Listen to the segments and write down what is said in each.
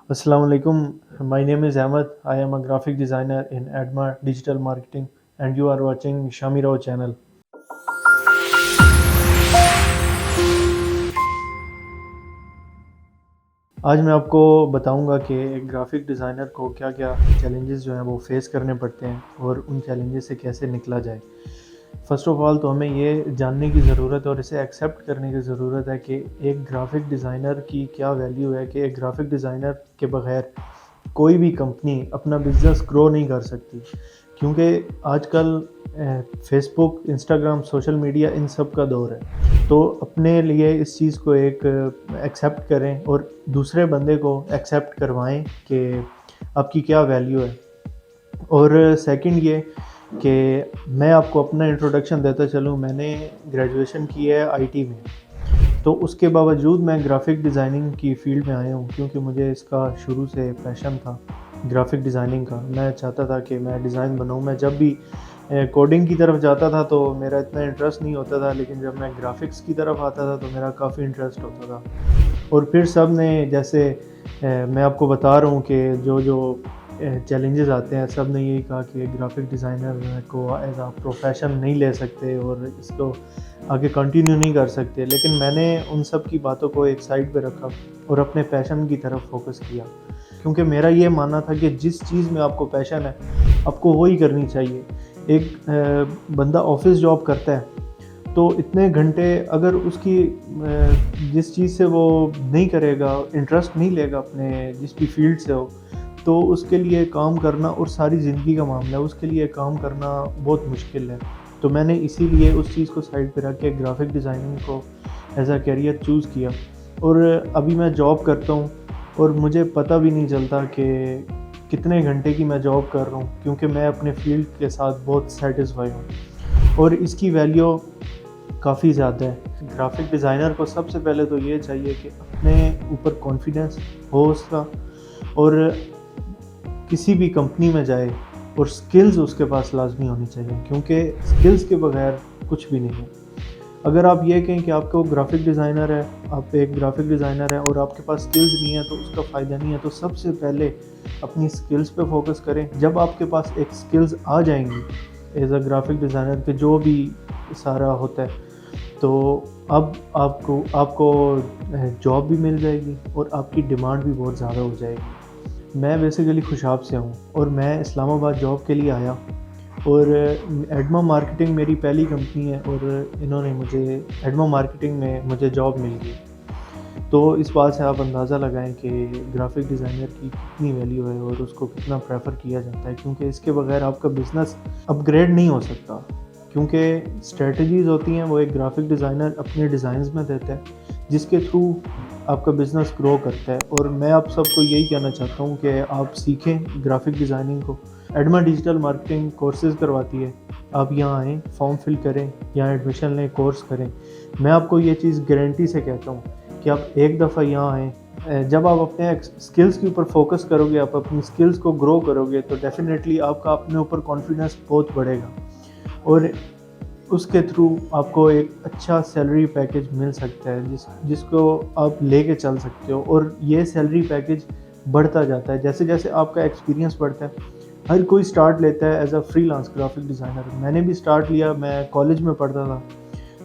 Assalamu alaikum. My name is Ahmed. I am a graphic designer in Adma Digital Marketing, and you are watching Shami Rao channel. आज मैं आपको बताऊंगा कि एक graphic designer को क्या क्या चैलेंजेस जो हैं वो फेस करने पड़ते हैं और उन चैलेंजेस से कैसे निकला जाए। फ़र्स्ट ऑफ़ ऑल तो हमें ये जानने की ज़रूरत है और इसे एक्सेप्ट करने की ज़रूरत है कि एक ग्राफिक डिज़ाइनर की क्या वैल्यू है, कि एक ग्राफिक डिज़ाइनर के बगैर कोई भी कंपनी अपना बिज़नेस ग्रो नहीं कर सकती। क्योंकि आजकल फेसबुक, इंस्टाग्राम, सोशल मीडिया इन सब का दौर है। तो अपने लिए इस चीज़ को एक एक्सेप्ट करें और दूसरे बंदे को एक्सेप्ट करवाएं कि आपकी क्या वैल्यू है। और सेकंड ये कि मैं आपको अपना इंट्रोडक्शन देता चलूँ। मैंने ग्रेजुएशन की है आईटी में, तो उसके बावजूद मैं ग्राफिक डिज़ाइनिंग की फ़ील्ड में आया हूँ क्योंकि मुझे इसका शुरू से पैशन था ग्राफिक डिज़ाइनिंग का। मैं चाहता था कि मैं डिज़ाइन बनाऊँ। मैं जब भी कोडिंग की तरफ जाता था तो मेरा इतना इंटरेस्ट नहीं होता था, लेकिन जब मैं ग्राफिक्स की तरफ आता था तो मेरा काफ़ी इंटरेस्ट होता था। और फिर सब ने जैसे मैं आपको बता रहा हूँ कि जो जो चैलेंजेस आते हैं, सब ने यही कहा कि ग्राफिक डिज़ाइनर को एज आ प्रोफेशन नहीं ले सकते और इसको आगे कंटिन्यू नहीं कर सकते। लेकिन मैंने उन सब की बातों को एक साइड पे रखा और अपने पैशन की तरफ फोकस किया, क्योंकि मेरा ये मानना था कि जिस चीज़ में आपको पैशन है आपको वही करनी चाहिए। एक बंदा ऑफिस जॉब करता है तो इतने घंटे अगर उसकी जिस चीज़ से वो नहीं करेगा, इंटरेस्ट नहीं लेगा अपने जिस भी फील्ड से हो, तो उसके लिए काम करना और सारी ज़िंदगी का मामला है, उसके लिए काम करना बहुत मुश्किल है। तो मैंने इसीलिए उस चीज़ को साइड पे रख के ग्राफिक डिज़ाइनिंग को एज अ करियर चूज़ किया। और अभी मैं जॉब करता हूँ और मुझे पता भी नहीं चलता कि कितने घंटे की मैं जॉब कर रहा हूँ, क्योंकि मैं अपने फील्ड के साथ बहुत सेटिस्फाई हूँ और इसकी वैल्यू काफ़ी ज़्यादा है। ग्राफिक डिज़ाइनर को सबसे पहले तो ये चाहिए कि अपने ऊपर कॉन्फिडेंस हो उसका, और किसी भी कंपनी में जाए और स्किल्स उसके पास लाजमी होनी चाहिए, क्योंकि स्किल्स के बगैर कुछ भी नहीं है। अगर आप ये कहें कि आपको ग्राफिक डिज़ाइनर है, आप एक ग्राफिक डिज़ाइनर है और आपके पास स्किल्स नहीं है तो उसका फ़ायदा नहीं है। तो सबसे पहले अपनी स्किल्स पे फोकस करें। जब आपके पास एक स्किल्स आ जाएंगी एज अ ग्राफिक डिज़ाइनर के जो भी सारा होता है, तो अब आपको जॉब भी मिल जाएगी और आपकी डिमांड भी बहुत ज़्यादा हो जाएगी। मैं बेसिकली खुशाब से हूँ और मैं इस्लामाबाद जॉब के लिए आया, और एडमा मार्केटिंग मेरी पहली कंपनी है और इन्होंने मुझे एडमा मार्केटिंग में मुझे जॉब मिल गई। तो इस बात से आप अंदाज़ा लगाएं कि ग्राफिक डिज़ाइनर की कितनी वैल्यू है और उसको कितना प्रेफर किया जाता है, क्योंकि इसके बगैर आपका बिज़नेस अपग्रेड नहीं हो सकता। क्योंकि स्ट्रेटजीज़ होती हैं वो एक ग्राफिक डिज़ाइनर अपने डिज़ाइंस में देता है, जिसके थ्रू आपका बिज़नेस ग्रो करता है। और मैं आप सबको यही कहना चाहता हूँ कि आप सीखें ग्राफिक डिज़ाइनिंग को। एडमा डिजिटल मार्केटिंग कोर्सेज़ करवाती है, आप यहाँ आएँ, फॉर्म फिल करें, यहाँ एडमिशन लें, कोर्स करें। मैं आपको ये चीज़ गारंटी से कहता हूँ कि आप एक दफ़ा यहाँ आएँ, जब आप अपने स्किल्स के ऊपर फोकस करोगे, आप अपनी स्किल्स को ग्रो करोगे, तो डेफिनेटली आपका अपने ऊपर कॉन्फिडेंस बहुत बढ़ेगा और उसके थ्रू आपको एक अच्छा सैलरी पैकेज मिल सकता है जिसको आप लेके चल सकते हो। और ये सैलरी पैकेज बढ़ता जाता है जैसे जैसे आपका एक्सपीरियंस बढ़ता है। हर कोई स्टार्ट लेता है as a freelance graphic designer. मैंने भी स्टार्ट लिया, मैं कॉलेज में पढ़ता था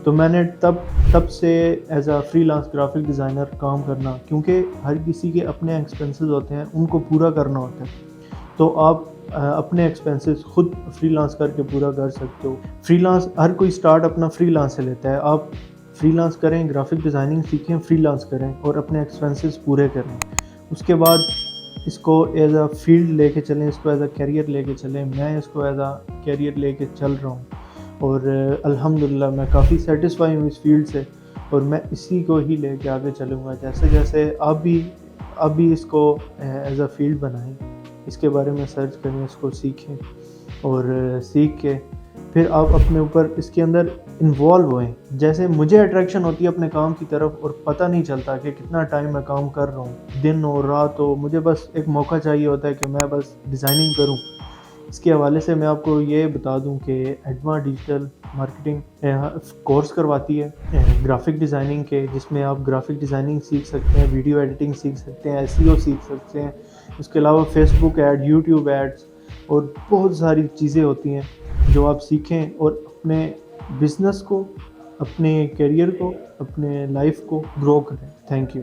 तो मैंने तब से as a freelance graphic designer काम करना, क्योंकि हर किसी के अपने एक्सपेंसेस होते हैं, उनको पूरा करना होता है। तो आप अपने एक्सपेंसेस खुद फ्रीलांस करके पूरा कर सकते हो। फ्रीलांस हर कोई स्टार्ट अपना फ्रीलांस से लेता है। आप फ्रीलांस करें, ग्राफिक डिज़ाइनिंग सीखें, फ्रीलांस करें और अपने एक्सपेंसेस पूरे करें। उसके बाद इसको एज अ फील्ड लेके चलें, इसको एज अ कैरियर लेके चलें। मैं इसको एज अ कैरियर लेके चल रहा हूँ और अल्हम्दुलिल्लाह मैं काफ़ी सेटिस्फाई हूँ इस फील्ड से, और मैं इसी को ही लेके आगे चलूँगा। जैसे जैसे आप भी इसको एज अ फील्ड बनाएं, इसके बारे में सर्च करें, इसको सीखें और सीख के फिर आप अपने ऊपर इसके अंदर इन्वॉल्व होएं। जैसे मुझे अट्रैक्शन होती है अपने काम की तरफ और पता नहीं चलता कि कितना टाइम मैं काम कर रहा हूँ, दिन हो रात हो, मुझे बस एक मौका चाहिए होता है कि मैं बस डिज़ाइनिंग करूँ। इसके हवाले से मैं आपको ये बता दूं कि एडमा डिजिटल مارکیٹنگ کورس کرواتی ہے گرافک ڈیزائننگ کے، جس میں آپ گرافک ڈیزائننگ سیکھ سکتے ہیں، ویڈیو ایڈیٹنگ سیکھ سکتے ہیں، SEO سیکھ سکتے ہیں. اس کے علاوہ فیس بک ایڈ، یوٹیوب ایڈز اور بہت ساری چیزیں ہوتی ہیں جو آپ سیکھیں اور اپنے بزنس کو، اپنے کیریئر کو، اپنے لائف کو گرو کریں. Thank you.